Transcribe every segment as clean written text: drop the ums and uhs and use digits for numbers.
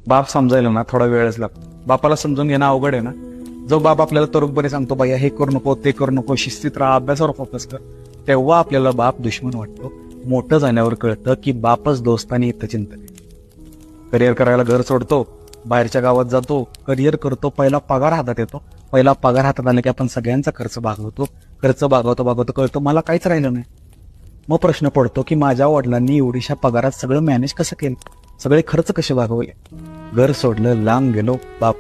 बाप समजायला ना थोडा वेळच लागतो. बापाला समजून घेणं अवघड आहे ना. जो बाप आपल्याला तरुणपणे सांगतो बाई हे करू नको ते करू नको शिस्तीत राहा अभ्यासावर फोकस कर, तेव्हा आपल्याला बाप दुश्मन वाटतो. मोठं झाल्यावर कळतं की बापच दोस्त आणि हितचिंतक आहे. करिअर करायला घर सोडतो, बाहेरच्या गावात जातो, करिअर करतो, पहिला पगार हातात येतो. पहिला पगार हातात आला की आपण सगळ्यांचा खर्च भागवतो. खर्च भागवतो कळतं मला काहीच राहिलं नाही. मग प्रश्न पडतो की माझ्या वडिलांनी एवढीशा पगारात सगळं मॅनेज कसं केलं, सगळे खर्च कसे भागवले. घर सोडलं, लांब गेलो, बाप.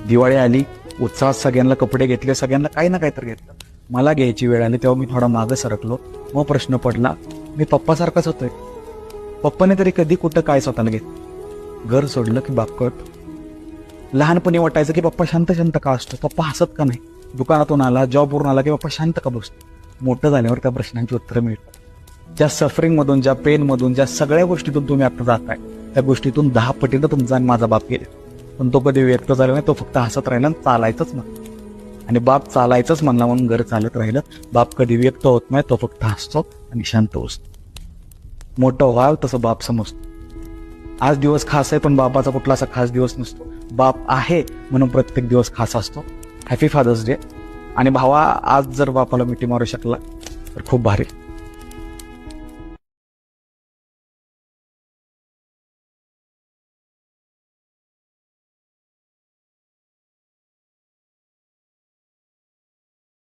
दिवाळी आली, उत्साहात सगळ्यांना कपडे घेतले, सगळ्यांना काही ना काही तर घेतलं. मला घ्यायची वेळ आली तेव्हा मी थोडा मागं सरकलो. मग प्रश्न पडला, मी पप्पासारखाच होतोय. पप्पाने तरी कधी कुठं काय स्वतःला घेतलं. घर सोडलं की बाप कळतो. लहानपणी वाटायचं की पप्पा शांत शांत का असतो, पप्पा हसत का नाही, दुकानातून आला जॉबवरून आला की पप्पा शांत का बसतो. मोठं झाल्यावर त्या प्रश्नांची उत्तरं मिळतात. ज्या सफरिंगमधून, ज्या पेनमधून, ज्या सगळ्या गोष्टीतून तुम्ही आता जाताय त्या गोष्टीतून 10 पटीनं तुमचा आणि माझा बाप गेले. पण तो कधी व्यक्त झाला नाही, तो फक्त हसत राहिला आणि चालायचंच म्हणतो. आणि बाप चालायचंच म्हणला म्हणून घर चालत राहिलं. बाप कधी व्यक्त होत नाही, तो फक्त हसतो आणि शांत बसतो. मोठं व्हावं तसं बाप समजतो. आज दिवस खास आहे पण बापाचा कुठला असा खास दिवस नसतो. बाप आहे म्हणून प्रत्येक दिवस खास असतो. Happy father's day. आणि भावा, आज जर बापाला मिठी मारू शकला तर खूप भारी.